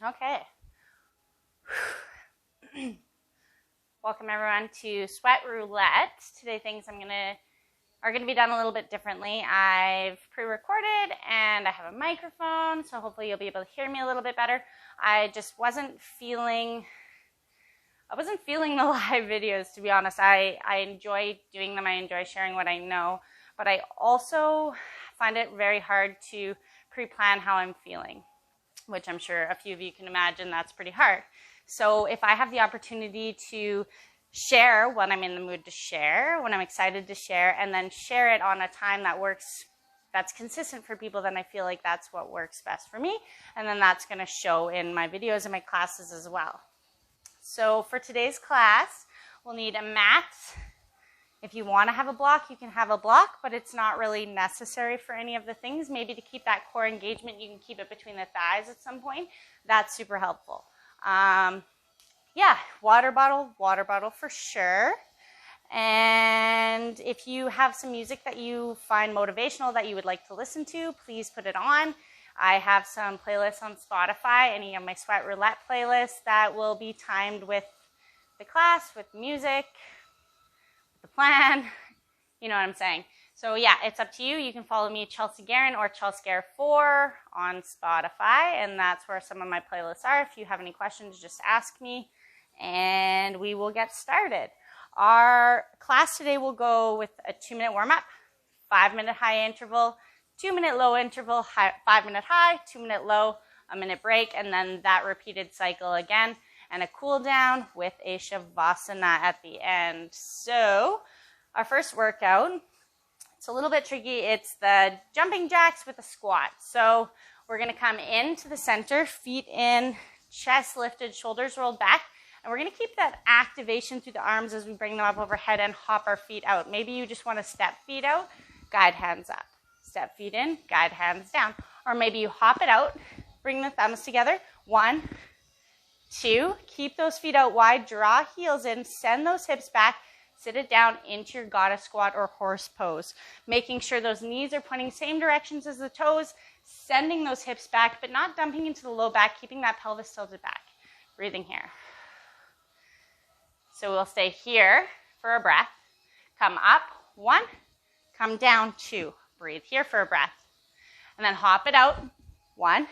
Okay. Welcome everyone to SWEATroulette. Today things are gonna be done a little bit differently. I've pre-recorded and I have a microphone, so hopefully you'll be able to hear me a little bit better. I just wasn't feeling the live videos, to be honest. I enjoy doing them. I enjoy sharing what I know, but I also find it very hard to pre-plan how I'm feeling, which I'm sure a few of you can imagine that's pretty hard. So if I have the opportunity to share when I'm in the mood to share, when I'm excited to share, and then share it on a time that works, that's consistent for people, then I feel like that's what works best for me. And then that's going to show in my videos and my classes as well. So for today's class, we'll need a mat. If you want to have a block, you can have a block, but it's not really necessary for any of the things. Maybe to keep that core engagement, you can keep it between the thighs at some point. That's super helpful. Yeah, water bottle for sure. And if you have some music that you find motivational that you would like to listen to, please put it on. I have some playlists on Spotify, any of my SWEATroulette playlists that will be timed with the class, with music, the plan, you know what I'm saying. So yeah, it's up to you. You can follow me, Chelsea Guerin or ChelseaGuerin4 on Spotify, and that's where some of my playlists are. If you have any questions, just ask me, and we will get started. Our class today will go with a 2-minute warm-up, 5-minute high interval, 2-minute low interval, 5-minute high, 2-minute low, a minute break, and then that repeated cycle again, and a cool down with a savasana at the end. So our first workout, it's a little bit tricky. It's the jumping jacks with a squat. So we're going to come into the center, feet in, chest lifted, shoulders rolled back. And we're going to keep that activation through the arms as we bring them up overhead and hop our feet out. Maybe you just want to step feet out, guide hands up. Step feet in, guide hands down. Or maybe you hop it out, bring the thumbs together. 1, 2, keep those feet out wide, draw heels in, send those hips back. Sit it down into your goddess squat or horse pose, making sure those knees are pointing same directions as the toes, sending those hips back, but not dumping into the low back, keeping that pelvis tilted back. Breathing here. So we'll stay here for a breath. Come up, 1, come down, 2. Breathe here for a breath. And then hop it out, 1,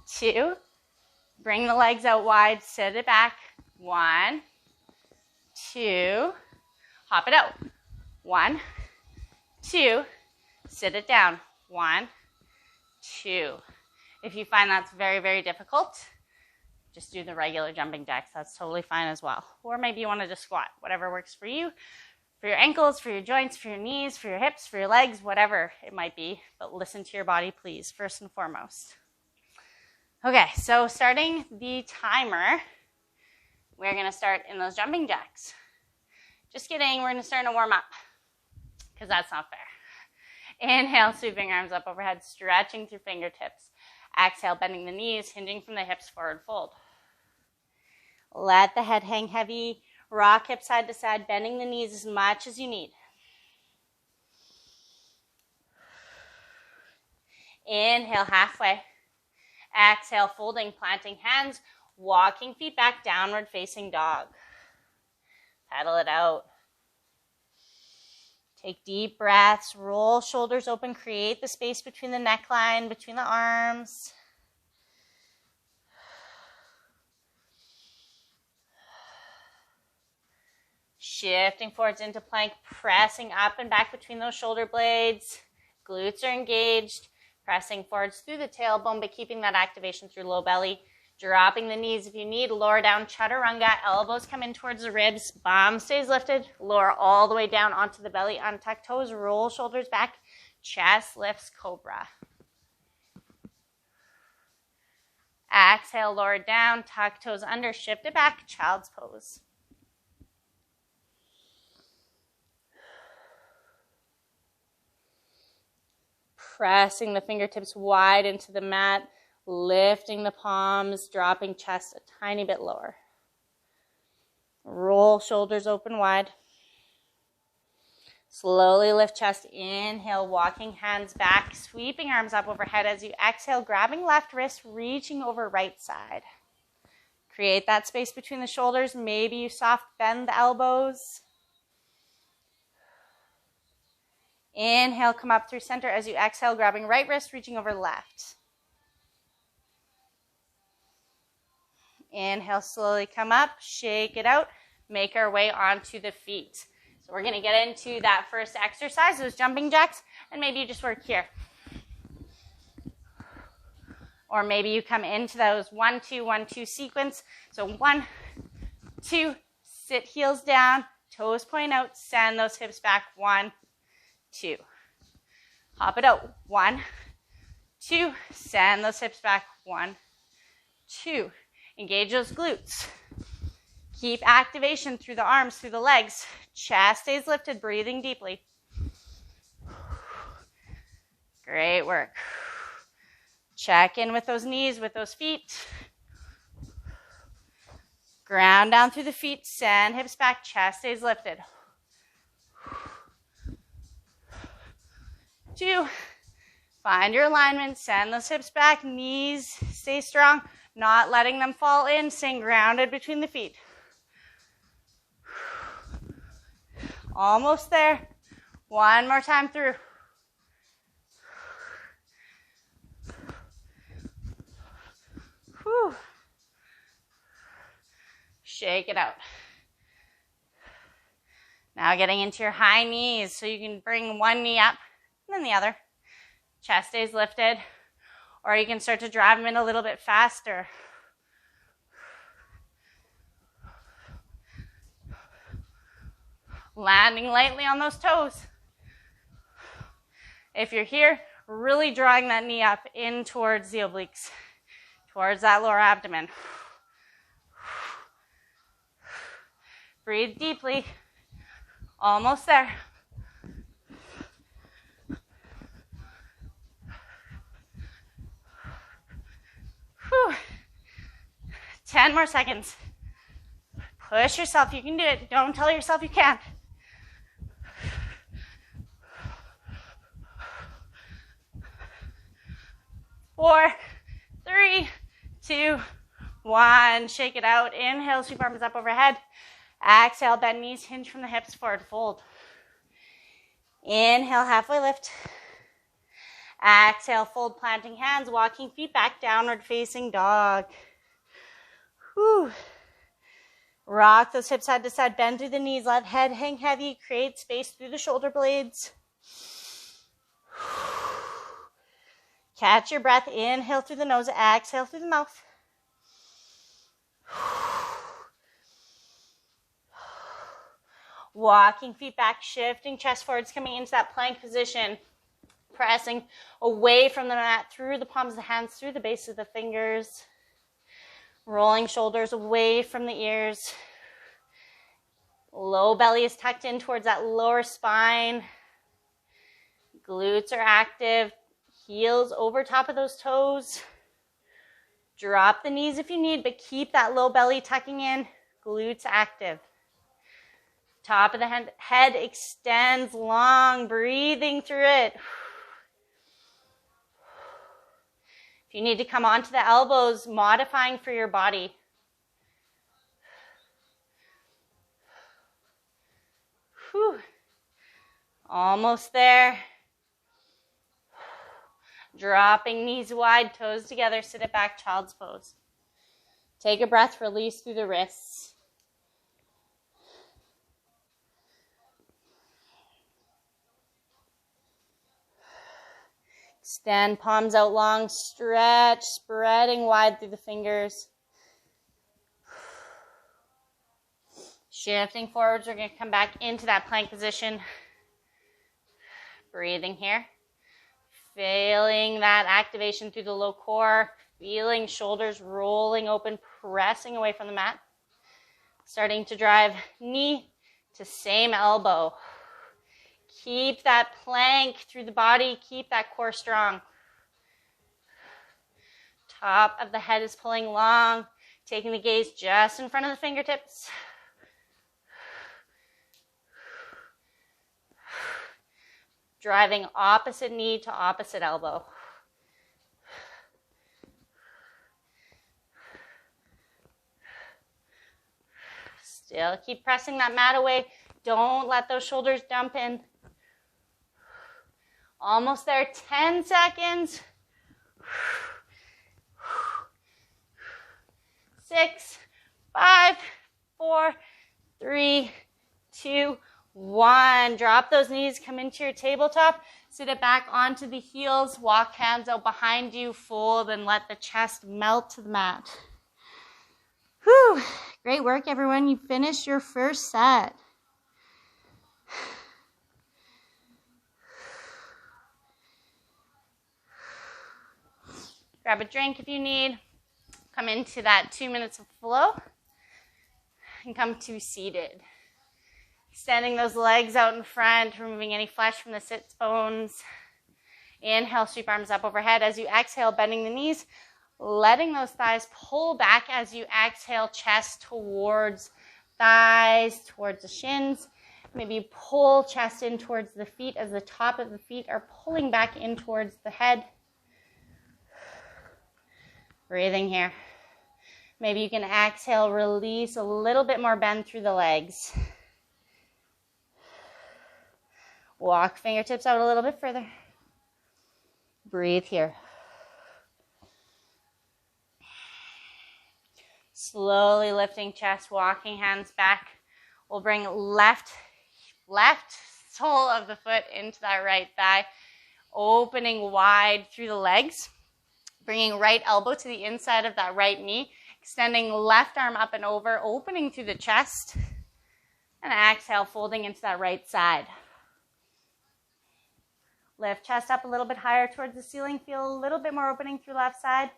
2. Bring the legs out wide, sit it back, 1, 2, hop it out, 1, 2, sit it down, 1, 2. If you find that's very, very difficult, just do the regular jumping jacks. That's totally fine as well. Or maybe you want to just squat, whatever works for you, for your ankles, for your joints, for your knees, for your hips, for your legs, whatever it might be. But listen to your body, please, first and foremost. Okay, so starting the timer, we're going to start in those jumping jacks. Just kidding, we're going to start in a warm-up because that's not fair. Inhale, sweeping arms up overhead, stretching through fingertips. Exhale, bending the knees, hinging from the hips, forward fold. Let the head hang heavy. Rock hips side to side, bending the knees as much as you need. Inhale, halfway. Exhale, folding, planting hands, walking feet back, downward facing dog. Pedal it out. Take deep breaths, roll shoulders open, create the space between the neckline, between the arms. Shifting forwards into plank, pressing up and back between those shoulder blades. Glutes are engaged. Pressing forwards through the tailbone, but keeping that activation through low belly. Dropping the knees if you need. Lower down, chaturanga. Elbows come in towards the ribs. Bum stays lifted. Lower all the way down onto the belly. Untuck toes. Roll shoulders back. Chest lifts, cobra. Exhale, lower down. Tuck toes under. Shift it back. Child's pose. Pressing the fingertips wide into the mat, lifting the palms, dropping chest a tiny bit lower. Roll shoulders open wide. Slowly lift chest. Inhale, walking hands back, sweeping arms up overhead as you exhale, grabbing left wrist, reaching over right side. Create that space between the shoulders. Maybe you soft bend the elbows. Inhale, come up through center as you exhale, grabbing right wrist, reaching over left. Inhale, slowly come up, shake it out, make our way onto the feet. So we're going to get into that first exercise, those jumping jacks, and maybe you just work here. Or maybe you come into those 1, 2, 1, 2 sequence. So 1, 2, sit heels down, toes point out, send those hips back, 1, 2. Hop it out, 1, 2, send those hips back, 1, 2. Engage those glutes. Keep activation through the arms, through the legs. Chest stays lifted, breathing deeply. Great work. Check in with those knees, with those feet. Ground down through the feet, send hips back, chest stays lifted. 2. Find your alignment, send those hips back, knees stay strong, not letting them fall in, staying grounded between the feet. Almost there. One more time through. Whew. Shake it out. Now getting into your high knees, so you can bring one knee up and then the other. Chest stays lifted, or you can start to drive them in a little bit faster. Landing lightly on those toes. If you're here, really drawing that knee up in towards the obliques, towards that lower abdomen. Breathe deeply. Almost there. Whew. 10 more seconds. Push yourself. You can do it. Don't tell yourself you can't. 4, 3, 2, 1. Shake it out. Inhale, sweep arms up overhead. Exhale, bend knees, hinge from the hips, forward fold. Inhale, halfway lift. Exhale, fold, planting hands, walking feet back, downward facing dog. Whew. Rock those hips side to side, bend through the knees, let head hang heavy, create space through the shoulder blades. Catch your breath, inhale through the nose, exhale through the mouth. Walking feet back, shifting chest forwards, coming into that plank position. Pressing away from the mat, through the palms of the hands, through the base of the fingers. Rolling shoulders away from the ears. Low belly is tucked in towards that lower spine. Glutes are active. Heels over top of those toes. Drop the knees if you need, but keep that low belly tucking in. Glutes active. Top of the head extends long, breathing through it. If you need to come onto the elbows, modifying for your body. Whew. Almost there. Dropping knees wide, toes together, sit it back, child's pose. Take a breath, release through the wrists. Extend palms out long, stretch, spreading wide through the fingers. Shifting forwards, we're going to come back into that plank position. Breathing here. Feeling that activation through the low core. Feeling shoulders rolling open, pressing away from the mat. Starting to drive knee to same elbow. Keep that plank through the body. Keep that core strong. Top of the head is pulling long. Taking the gaze just in front of the fingertips. driving opposite knee to opposite elbow. Still keep pressing that mat away. Don't let those shoulders dump in. Almost there, 10 seconds. 6, 5, 4, 3, 2, 1. Drop those knees, come into your tabletop. Sit it back onto the heels. Walk hands out behind you. Fold and let the chest melt to the mat. Whew. Great work, everyone. You finished your first set. Grab a drink if you need. Come into that 2 minutes of flow and come to seated. Extending those legs out in front, removing any flesh from the sits bones. Inhale, sweep arms up overhead. As you exhale, bending the knees, letting those thighs pull back as you exhale, chest towards thighs, towards the shins. Maybe pull chest in towards the feet as the top of the feet are pulling back in towards the head. Breathing here. Maybe you can exhale, release a little bit more bend through the legs. Walk fingertips out a little bit further. Breathe here. Slowly lifting chest, walking hands back. We'll bring left sole of the foot into that right thigh, opening wide through the legs. Bringing right elbow to the inside of that right knee, extending left arm up and over, opening through the chest, and exhale, folding into that right side. Lift chest up a little bit higher towards the ceiling, feel a little bit more opening through left side.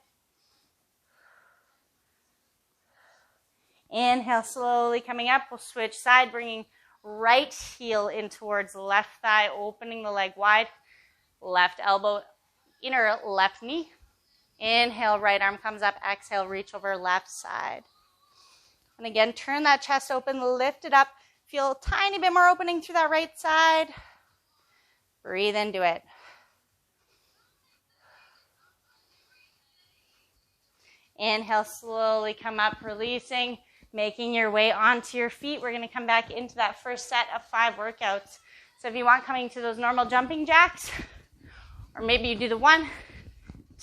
Inhale, slowly coming up, we'll switch side, bringing right heel in towards the left thigh, opening the leg wide, left elbow, inner left knee. Inhale, right arm comes up. Exhale, reach over left side. And again, turn that chest open, lift it up. Feel a tiny bit more opening through that right side. Breathe into it. Inhale, slowly come up, releasing, making your way onto your feet. We're going to come back into that first set of 5 workouts. So if you want, coming to those normal jumping jacks, or maybe you do the 1,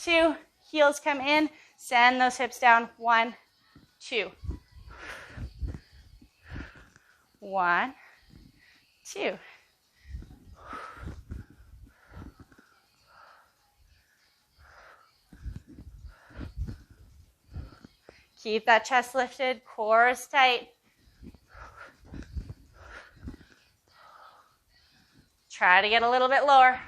2, heels come in, send those hips down, 1, 2. 1, 2. Keep that chest lifted, core is tight. Try to get a little bit lower.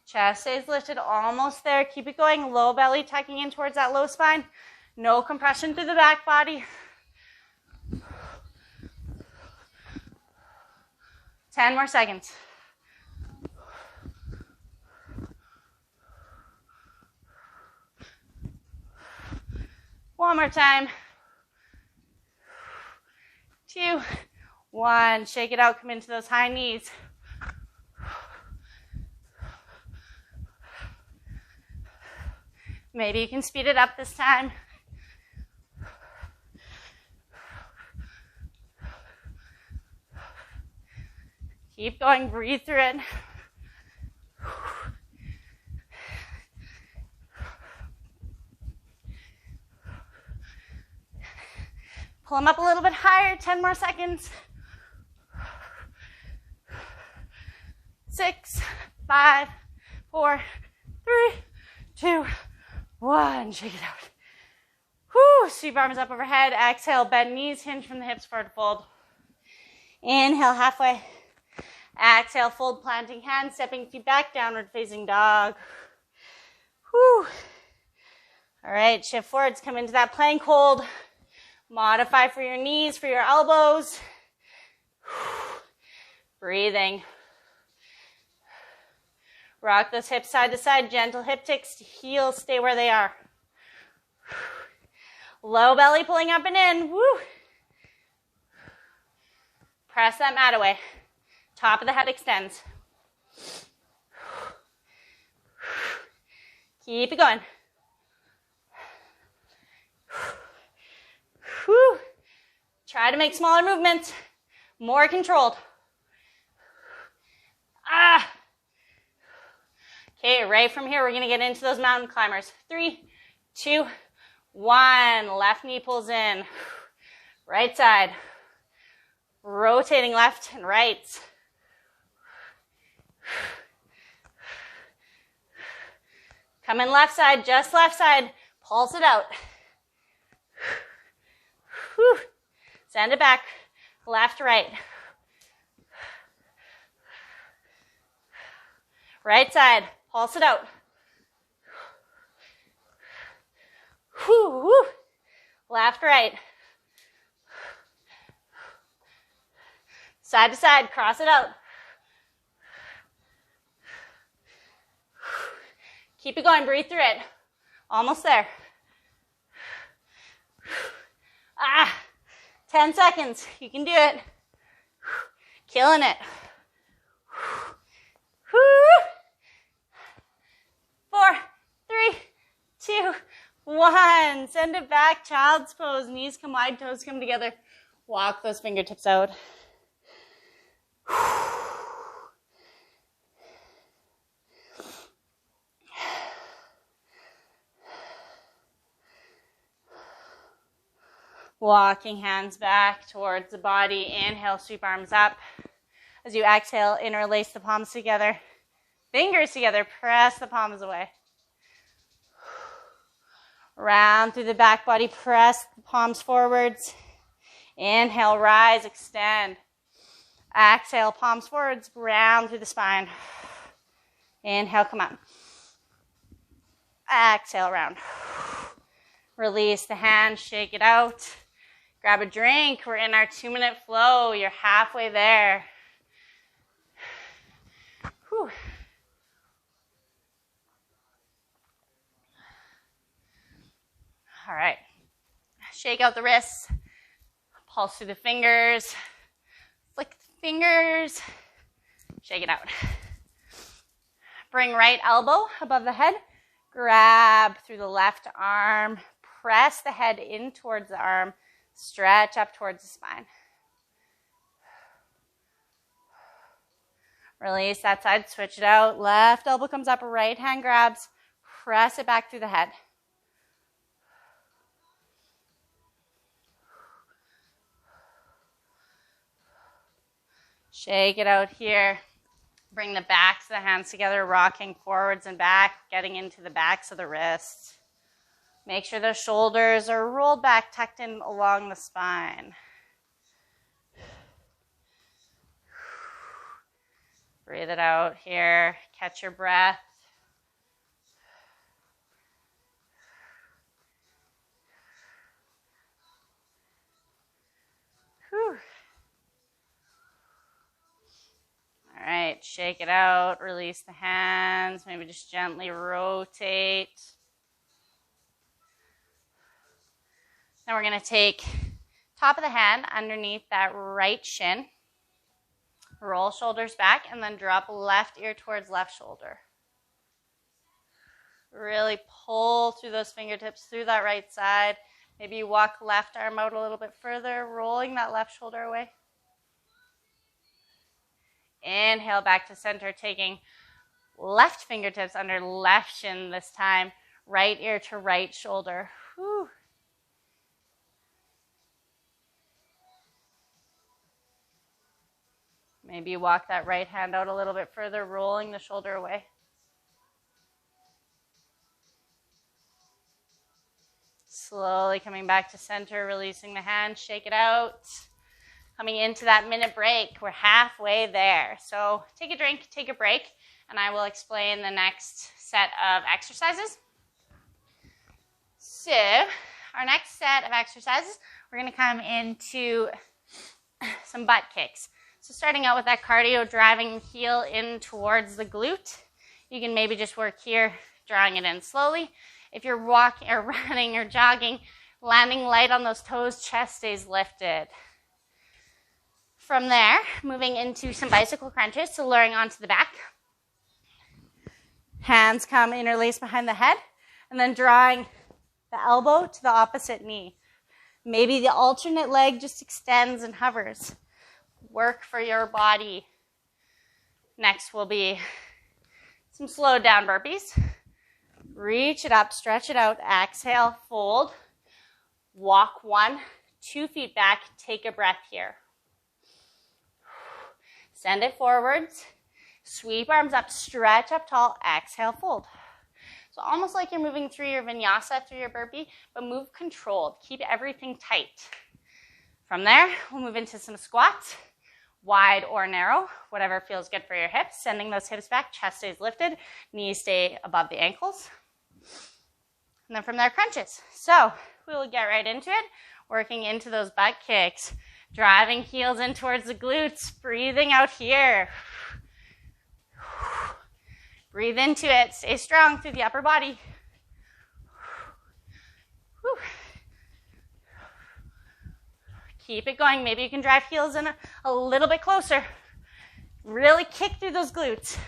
Chest stays lifted, almost there. Keep it going. Low belly tucking in towards that low spine. No compression through the back body. 10 more seconds. One more time. 2, 1. Shake it out. Come into those high knees. Maybe you can speed it up this time. Keep going, breathe through it. Pull them up a little bit higher, 10 more seconds. 6, 5, 4, 3, 2, 1. Shake it out. Whew. Sweep arms up overhead. Exhale, bend knees, hinge from the hips, forward fold. Inhale, halfway. Exhale, fold, planting hands, stepping feet back, downward facing dog. Whew. All right, shift forwards, come into that plank hold. Modify for your knees, for your elbows. Breathing. Rock those hips side to side, gentle hip ticks, heels stay where they are. Low belly pulling up and in. Woo. Press that mat away. Top of the head extends. Keep it going. Whew. Try to make smaller movements, more controlled. Okay, right from here, we're going to get into those mountain climbers. 3, 2, 1. Left knee pulls in. Right side. Rotating left and right. Come in left side, just left side. Pulse it out. Whew. Send it back. Left, right. Right side. Pulse it out. Whew, whew. Left, right. Side to side. Cross it out. Keep it going. Breathe through it. Almost there. 10 seconds. You can do it. Killing it. 4, 3, 2, 1. Send it back. Child's pose. Knees come wide, toes come together. Walk those fingertips out. Walking hands back towards the body. Inhale, sweep arms up. As you exhale, interlace the palms together. Fingers together, press the palms away. Round through the back body, press the palms forwards. Inhale, rise, extend. Exhale, palms forwards, round through the spine. Inhale, come up. Exhale, round. Release the hands, shake it out. Grab a drink. We're in our 2-minute flow. You're halfway there. Whew. All right. Shake out the wrists. Pulse through the fingers. Flick the fingers. Shake it out. Bring right elbow above the head. Grab through the left arm. Press the head in towards the arm. Stretch up towards the spine. Release that side. Switch it out. Left elbow comes up. Right hand grabs. Press it back through the head. Shake it out here. Bring the backs of the hands together, rocking forwards and back, getting into the backs of the wrists. Make sure the shoulders are rolled back, tucked in along the spine. Breathe it out here. Catch your breath. Whew. All right, shake it out, release the hands, maybe just gently rotate. Now we're going to take top of the hand underneath that right shin, roll shoulders back, and then drop left ear towards left shoulder. Really pull through those fingertips through that right side. Maybe you walk left arm out a little bit further, rolling that left shoulder away. Inhale back to center, taking left fingertips under left shin this time. Right ear to right shoulder. Whew. Maybe you walk that right hand out a little bit further, rolling the shoulder away. Slowly coming back to center, releasing the hand, shake it out. Coming into that minute break, we're halfway there. So take a drink, take a break, and I will explain the next set of exercises. So our next set of exercises, we're going to come into some butt kicks. So starting out with that cardio, driving the heel in towards the glute. You can maybe just work here, drawing it in slowly. If you're walking or running or jogging, Landing light on those toes, chest stays lifted. From there, moving into some bicycle crunches, so lowering onto the back. Hands come interlaced behind the head, and then drawing the elbow to the opposite knee. Maybe the alternate leg just extends and hovers. Work for your body. Next will be some slowed down burpees. Reach it up, stretch it out, exhale, fold. Walk 1, 2 feet back, take a breath here. Send it forwards. Sweep arms up, stretch up tall, exhale, fold. So almost like you're moving through your vinyasa, through your burpee, but move controlled. Keep everything tight. From there, we'll move into some squats, wide or narrow, whatever feels good for your hips. Sending those hips back, chest stays lifted, knees stay above the ankles. And then from there, crunches. So we will get right into it, working into those butt kicks, driving heels in towards the glutes, breathing out here. Breathe into it. Stay strong through the upper body. Whew. Keep it going. Maybe you can drive heels in a little bit closer. Really kick through those glutes.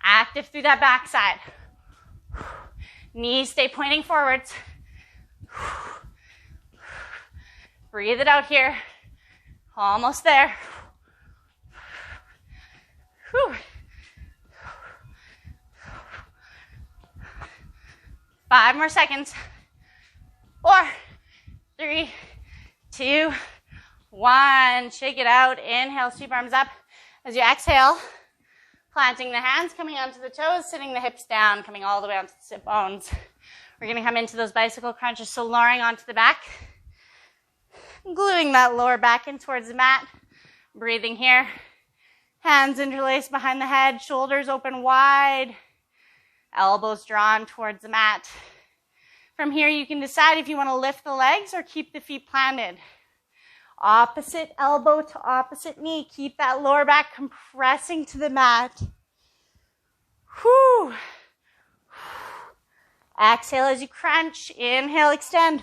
Active through that backside. Knees stay pointing forwards. Breathe it out here. Almost there. Whew. 5 more seconds. 4, 3, 2, 1. Shake it out. Inhale, sweep arms up. As you exhale, planting the hands, coming onto the toes, sitting the hips down, coming all the way onto the sit bones. We're going to come into those bicycle crunches, so lowering onto the back, gluing that lower back in towards the mat. Breathing here. Hands interlaced behind the head, shoulders open wide. Elbows drawn towards the mat. From here, you can decide if you want to lift the legs or keep the feet planted. Opposite elbow to opposite knee. Keep that lower back compressing to the mat. Whew. Exhale as you crunch. Inhale, extend.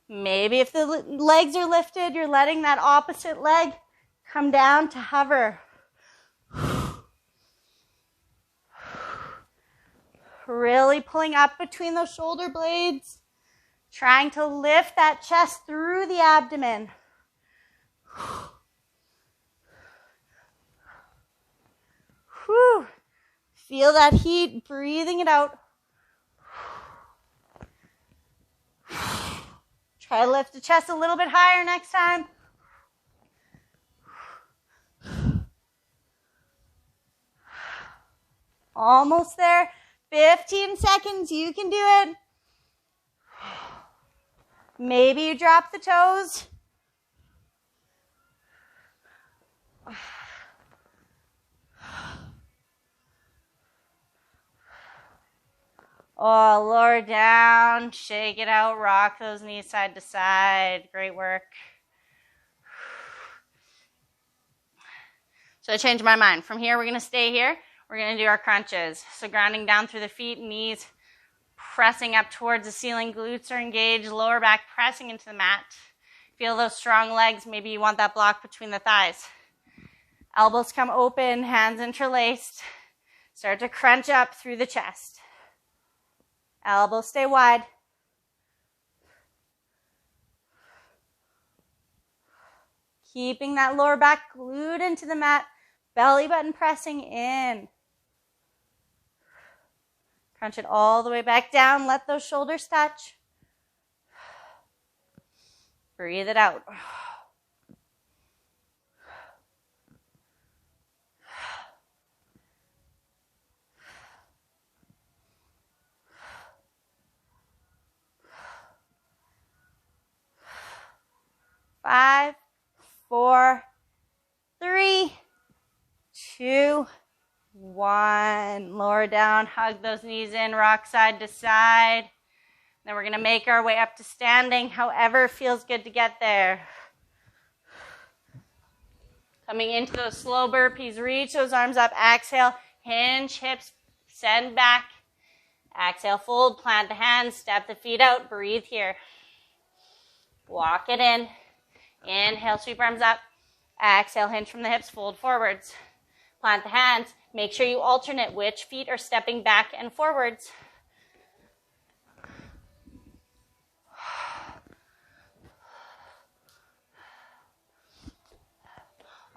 Maybe if the legs are lifted, you're letting that opposite leg come down to hover. Really pulling up between those shoulder blades. Trying to lift that chest through the abdomen. Whew. Feel that heat, breathing it out. Try to lift the chest a little bit higher next time. Almost there. 15 seconds, you can do it. Maybe you drop the toes. Oh, lower down, shake it out, rock those knees side to side. Great work. So I changed my mind. From here, we're going to stay here. We're going to do our crunches. So grounding down through the feet, knees pressing up towards the ceiling, glutes are engaged, lower back pressing into the mat. Feel those strong legs. Maybe you want that block between the thighs. Elbows come open, hands interlaced. Start to crunch up through the chest. Elbows stay wide. Keeping that lower back glued into the mat, belly button pressing in. Crunch it all the way back down. Let those shoulders touch. Breathe it out. Five, 4, 3, 2, 1. Lower down, hug those knees in, rock side to side. Then we're going to make our way up to standing, however feels good to get there. Coming into those slow burpees, reach those arms up, exhale, hinge hips, send back. Exhale, fold, plant the hands, step the feet out, breathe here. Walk it in. Inhale, sweep arms up. Exhale, hinge from the hips, fold forwards. Plant the hands. Make sure you alternate which feet are stepping back and forwards.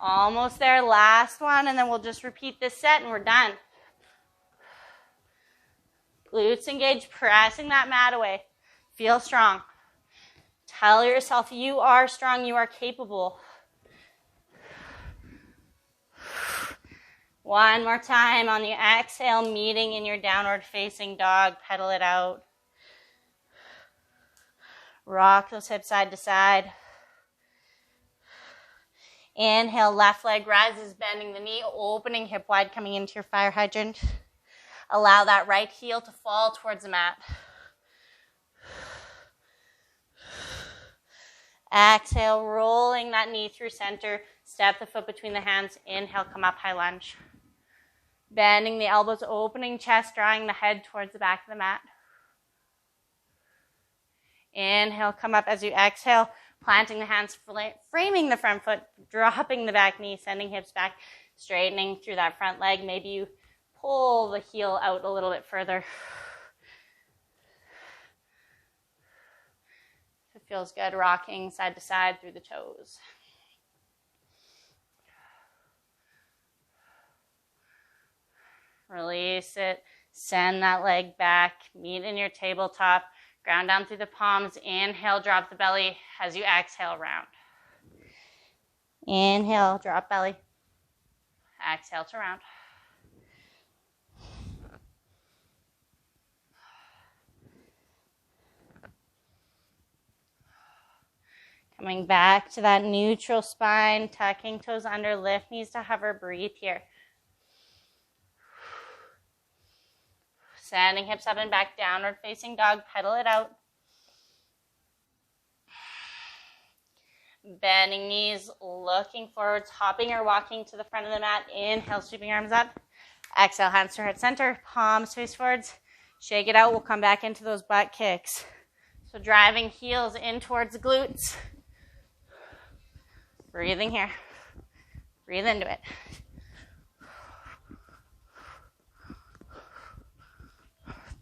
Almost there, last one, and then we'll just repeat this set and we're done. Glutes engaged, pressing that mat away. Feel strong. Tell yourself you are strong, you are capable. One more time on the exhale, meeting in your downward facing dog. Pedal it out. Rock those hips side to side. Inhale, left leg rises, bending the knee, opening hip wide, coming into your fire hydrant. Allow that right heel to fall towards the mat. Exhale, rolling that knee through center. Step the foot between the hands. Inhale, come up, high lunge. Bending the elbows, opening chest, drawing the head towards the back of the mat. Inhale, come up as you exhale, planting the hands, framing the front foot, dropping the back knee, sending hips back, straightening through that front leg. Maybe you pull the heel out a little bit further. If it feels good, rocking side to side through the toes. Release it. Send that leg back. Meet in your tabletop. Ground down through the palms. Inhale, drop the belly as you exhale, round. Inhale, drop belly. Exhale to round. Coming back to that neutral spine, tucking toes under, lift knees to hover, breathe here. Sending hips up and back, downward facing dog, pedal it out. Bending knees, looking forwards, hopping or walking to the front of the mat. Inhale, sweeping arms up. Exhale, hands to heart center, palms face forwards. Shake it out, we'll come back into those butt kicks. So driving heels in towards the glutes. Breathing here. Breathe into it.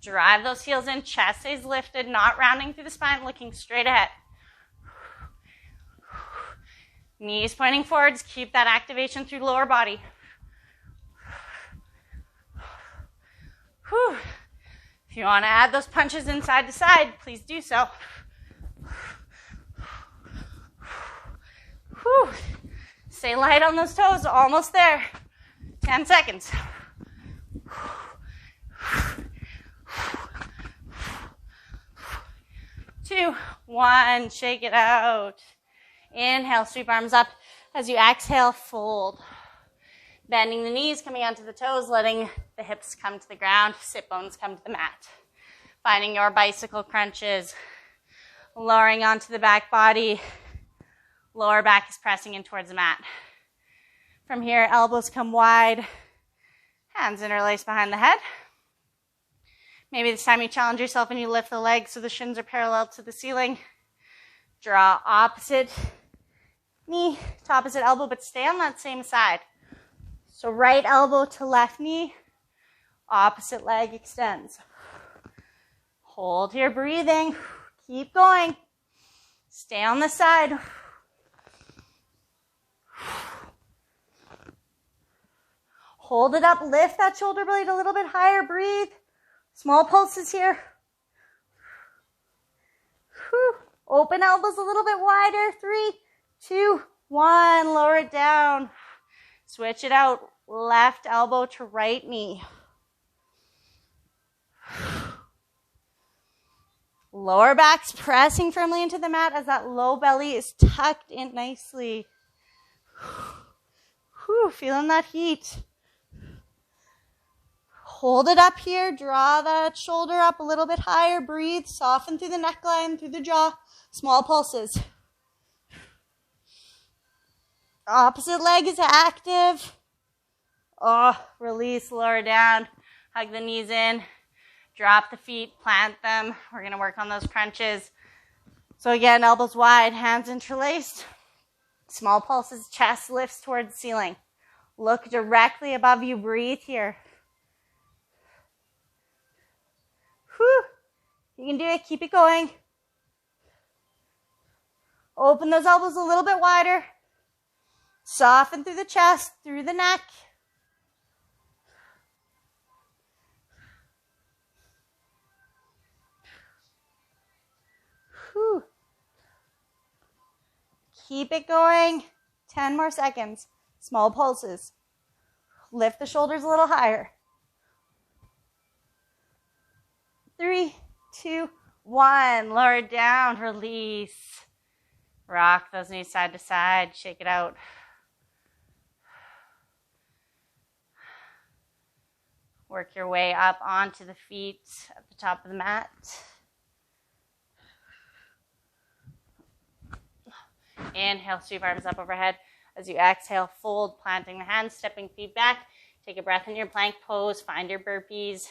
Drive those heels in, chest stays lifted, not rounding through the spine, looking straight ahead. Knees pointing forwards, keep that activation through lower body. Whew. If you want to add those punches inside to side, please do so. Whew. Stay light on those toes, almost there. 10 seconds. 2, 1, shake it out. Inhale, sweep arms up. As you exhale, fold. Bending the knees, coming onto the toes, letting the hips come to the ground, sit bones come to the mat. Finding your bicycle crunches. Lowering onto the back body. Lower back is pressing in towards the mat. From here, elbows come wide. Hands interlace behind the head. Maybe this time you challenge yourself and you lift the legs so the shins are parallel to the ceiling. Draw opposite knee to opposite elbow, but stay on that same side. So right elbow to left knee, opposite leg extends. Hold here, breathing. Keep going. Stay on the side. Hold it up, lift that shoulder blade a little bit higher, breathe. Small pulses here. Whew. Open elbows a little bit wider. 3, 2, 1. Lower it down. Switch it out. Left elbow to right knee. Lower back's pressing firmly into the mat as that low belly is tucked in nicely. Whew, feeling that heat. Hold it up here. Draw that shoulder up a little bit higher. Breathe. Soften through the neckline, through the jaw. Small pulses. Opposite leg is active. Oh, release, lower down. Hug the knees in. Drop the feet, plant them. We're going to work on those crunches. So again, elbows wide, hands interlaced. Small pulses, chest lifts towards the ceiling. Look directly above you. Breathe here. Whew. You can do it. Keep it going. Open those elbows a little bit wider. Soften through the chest, through the neck. Whew. Keep it going. 10 more seconds. Small pulses. Lift the shoulders a little higher. 3, 2, 1. Lower it down. Release. Rock those knees side to side. Shake it out. Work your way up onto the feet at the top of the mat. Inhale, sweep arms up overhead. As you exhale, fold, planting the hands, stepping feet back. Take a breath in your plank pose. Find your burpees.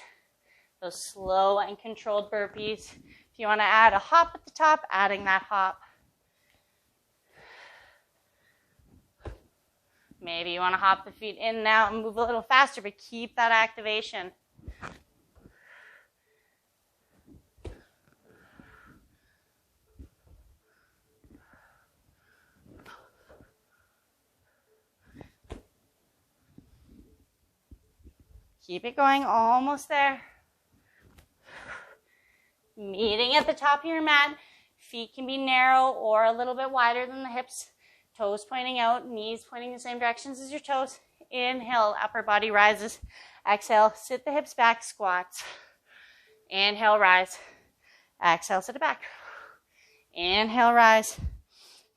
Those slow and controlled burpees. If you want to add a hop at the top, adding that hop. Maybe you want to hop the feet in now and move a little faster, but keep that activation. Keep it going, almost there. Meeting at the top of your mat. Feet can be narrow or a little bit wider than the hips. Toes pointing out, knees pointing the same directions as your toes. Inhale, upper body rises. Exhale, sit the hips back, squats. Inhale, rise. Exhale, sit it back. Inhale, rise.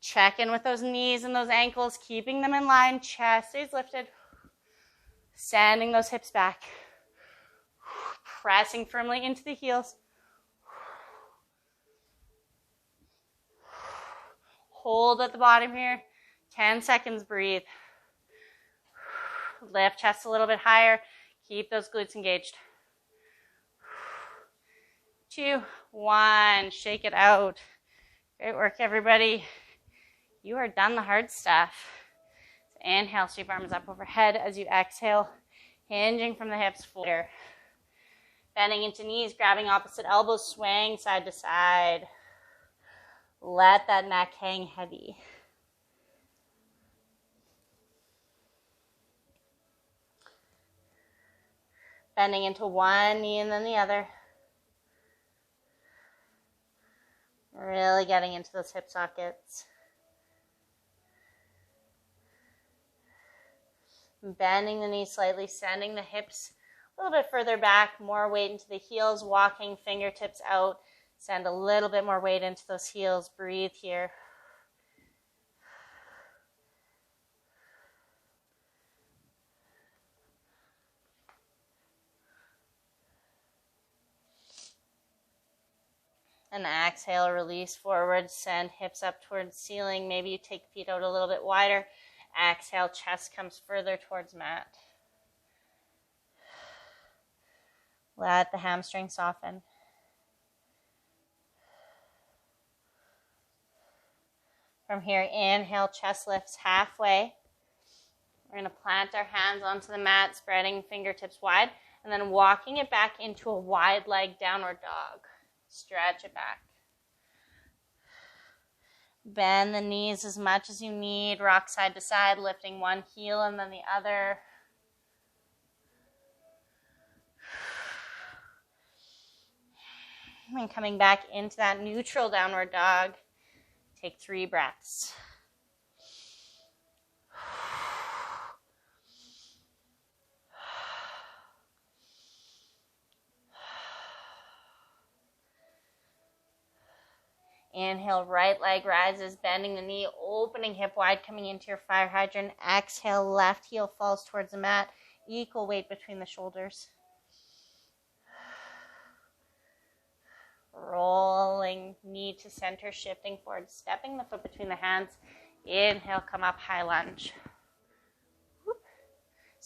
Check in with those knees and those ankles, keeping them in line. Chest stays lifted. Sending those hips back. Pressing firmly into the heels. Hold at the bottom here. 10 seconds, breathe. Lift chest a little bit higher. Keep those glutes engaged. 2, 1, shake it out. Great work, everybody. You are done the hard stuff. So inhale, sweep arms up overhead as you exhale, hinging from the hips forward. Bending into knees, grabbing opposite elbows, swaying side to side. Let that neck hang heavy. Bending into one knee and then the other. Really getting into those hip sockets. Bending the knees slightly, sending the hips a little bit further back, more weight into the heels, walking fingertips out. Send a little bit more weight into those heels. Breathe here. And exhale, release forward, send hips up towards ceiling. Maybe you take feet out a little bit wider. Exhale, chest comes further towards mat. Let the hamstring soften. From here, inhale, chest lifts halfway. We're going to plant our hands onto the mat, spreading fingertips wide, and then walking it back into a wide leg downward dog. Stretch it back. Bend the knees as much as you need. Rock side to side, lifting one heel and then the other. And coming back into that neutral downward dog. Take 3 breaths. Inhale, right leg rises, bending the knee, opening hip wide, coming into your fire hydrant. Exhale, left heel falls towards the mat. Equal weight between the shoulders. Rolling knee to center, shifting forward, stepping the foot between the hands. Inhale, come up, high lunge. Whoop.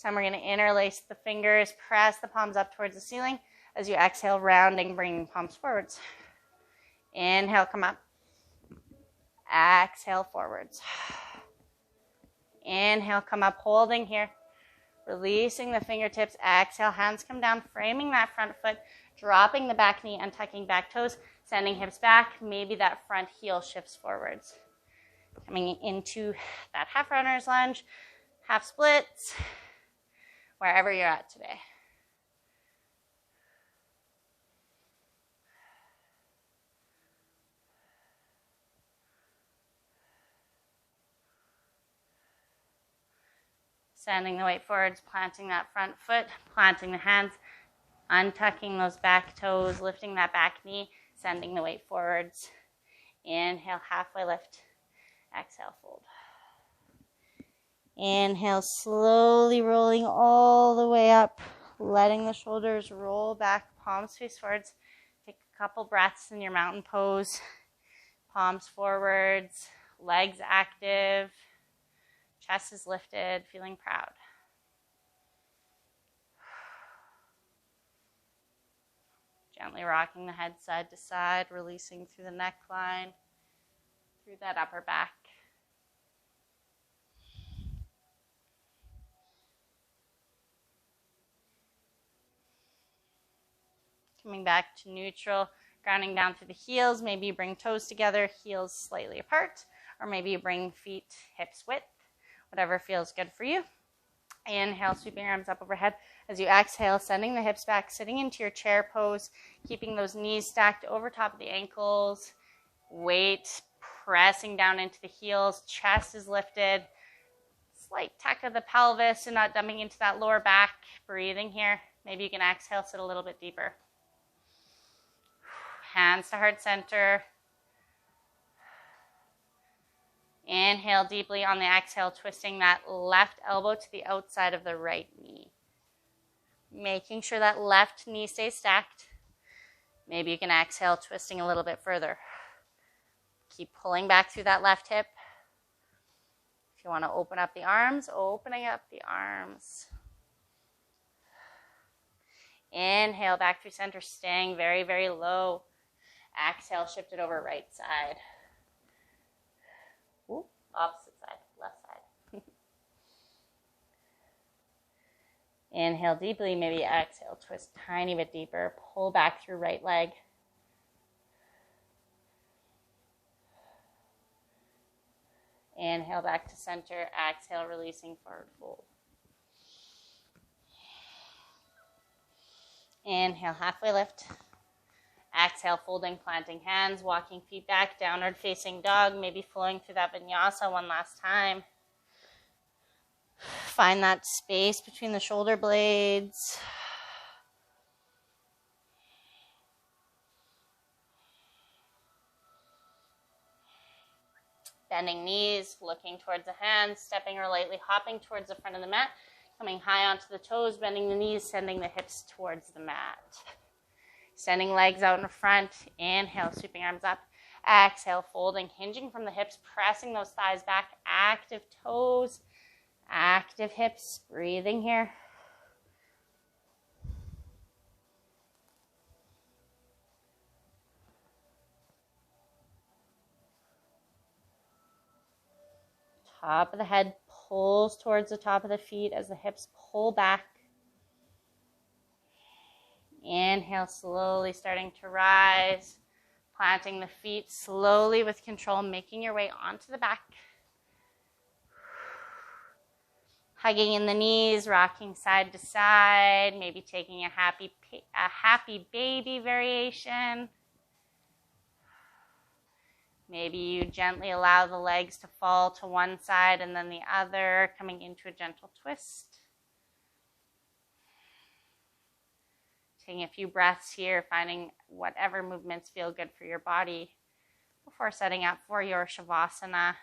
time we're going to interlace the fingers, press the palms up towards the ceiling. As you exhale, rounding, bringing palms forwards. Inhale, come up. Exhale, forwards. Inhale, come up, holding here. Releasing the fingertips. Exhale, hands come down, framing that front foot, dropping the back knee, untucking back toes, sending hips back. Maybe that front heel shifts forwards. Coming into that half runner's lunge, half splits, wherever you're at today. Sending the weight forwards, planting that front foot, planting the hands, untucking those back toes, lifting that back knee, sending the weight forwards. Inhale, halfway lift. Exhale, fold. Inhale, slowly rolling all the way up, letting the shoulders roll back, palms face forwards. Take a couple breaths in your mountain pose. Palms forwards, legs active. Chest is lifted, feeling proud. Gently rocking the head side to side, releasing through the neckline, through that upper back. Coming back to neutral, grounding down through the heels. Maybe you bring toes together, heels slightly apart, or maybe you bring feet hips width. Whatever feels good for you. Inhale, sweeping your arms up overhead. As you exhale, sending the hips back, sitting into your chair pose, keeping those knees stacked over top of the ankles. Weight pressing down into the heels. Chest is lifted. Slight tuck of the pelvis and not dumping into that lower back. Breathing here. Maybe you can exhale, sit a little bit deeper. Hands to heart center. Inhale deeply on the exhale, twisting that left elbow to the outside of the right knee. Making sure that left knee stays stacked. Maybe you can exhale, twisting a little bit further. Keep pulling back through that left hip. If you want to open up the arms, opening up the arms. Inhale, back through center, staying very, very low. Exhale, shift it over right side. Ooh, opposite side, left side. Inhale deeply, maybe exhale, twist tiny bit deeper, pull back through right leg. Inhale back to center, exhale, releasing forward fold. Inhale, halfway lift. Exhale, folding, planting hands, walking feet back, downward facing dog, maybe flowing through that vinyasa one last time. Find that space between the shoulder blades. Bending knees, looking towards the hands, stepping or lightly hopping towards the front of the mat, coming high onto the toes, bending the knees, sending the hips towards the mat. Sending legs out in front. Inhale, sweeping arms up. Exhale, folding, hinging from the hips, pressing those thighs back. Active toes, active hips. Breathing here. Top of the head pulls towards the top of the feet as the hips pull back. Inhale, slowly starting to rise. Planting the feet slowly with control, making your way onto the back. Hugging in the knees, rocking side to side, maybe taking a happy baby variation. Maybe you gently allow the legs to fall to one side and then the other, coming into a gentle twist. Taking a few breaths here, finding whatever movements feel good for your body before setting up for your savasana.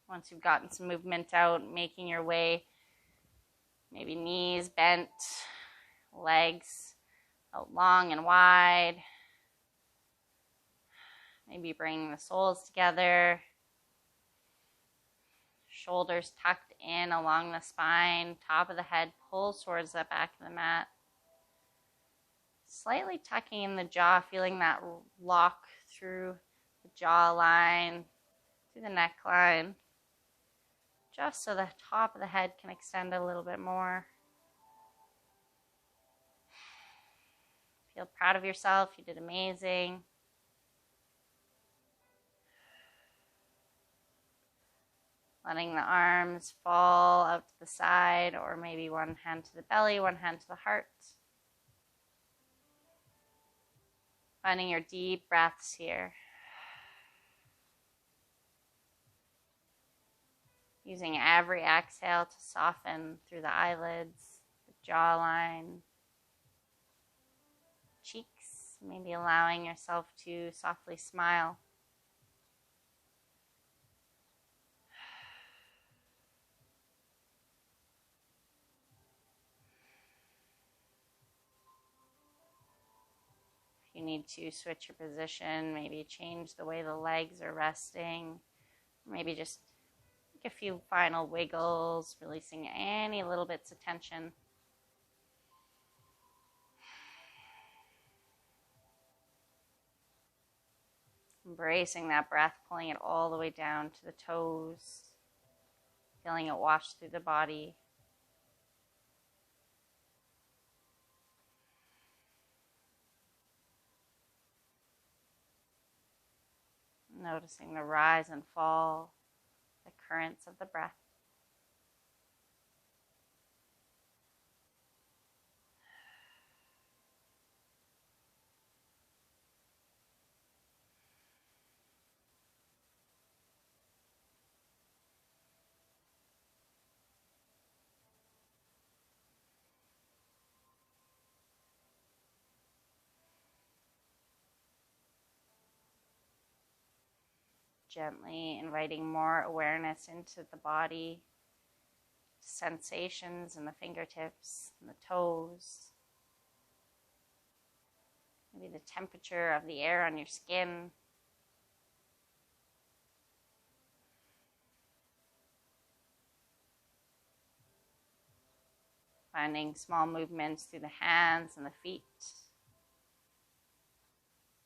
Once you've gotten some movement out, making your way, maybe knees bent, legs out long and wide. Maybe bringing the soles together. Shoulders tucked in along the spine. Top of the head pulls towards the back of the mat. Slightly tucking in the jaw, feeling that lock through the jawline, through the neckline, just so the top of the head can extend a little bit more. Feel proud of yourself. You did amazing. Letting the arms fall out to the side, or maybe one hand to the belly, one hand to the heart. Finding your deep breaths here. Using every exhale to soften through the eyelids, the jawline, cheeks, maybe allowing yourself to softly smile. You need to switch your position, maybe change the way the legs are resting, maybe just take a few final wiggles, releasing any little bits of tension. Embracing that breath, pulling it all the way down to the toes, feeling it wash through the body. Noticing the rise and fall, the currents of the breath. Gently inviting more awareness into the body, sensations in the fingertips and the toes, maybe the temperature of the air on your skin. Finding small movements through the hands and the feet,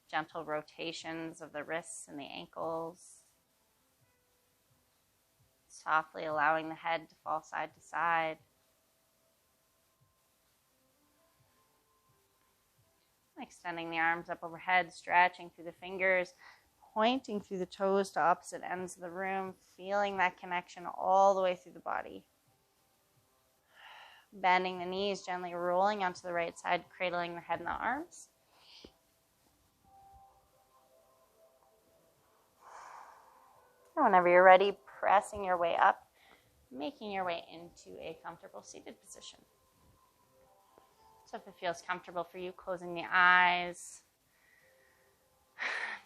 gentle rotations of the wrists and the ankles. Softly allowing the head to fall side to side. Extending the arms up overhead, stretching through the fingers, pointing through the toes to opposite ends of the room, feeling that connection all the way through the body. Bending the knees, gently rolling onto the right side, cradling the head and the arms. And whenever you're ready, pressing your way up, making your way into a comfortable seated position. So if it feels comfortable for you, closing the eyes,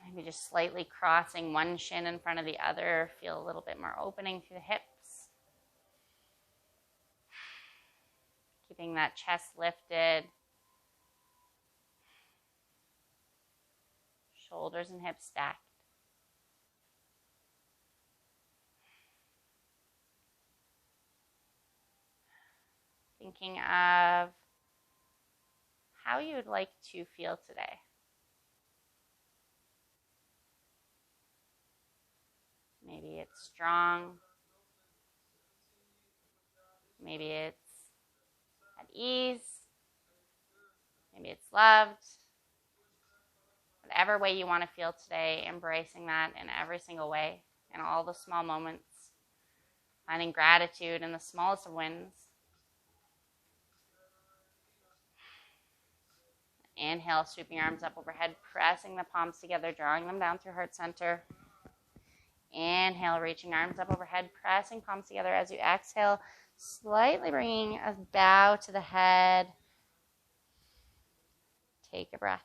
maybe just slightly crossing one shin in front of the other, feel a little bit more opening through the hips. Keeping that chest lifted, shoulders and hips stacked. Thinking of how you would like to feel today. Maybe it's strong. Maybe it's at ease. Maybe it's loved. Whatever way you want to feel today, embracing that in every single way, in all the small moments. Finding gratitude in the smallest of wins. Inhale, sweeping your arms up overhead, pressing the palms together, drawing them down through heart center. Inhale, reaching arms up overhead, pressing palms together as you exhale, slightly bringing a bow to the head. Take a breath.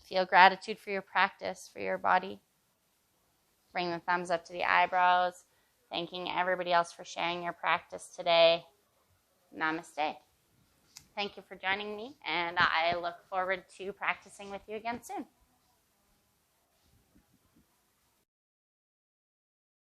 Feel gratitude for your practice, for your body. Bring the thumbs up to the eyebrows, thanking everybody else for sharing your practice today. Namaste. thank you for joining me, and I look forward to practicing with you again soon.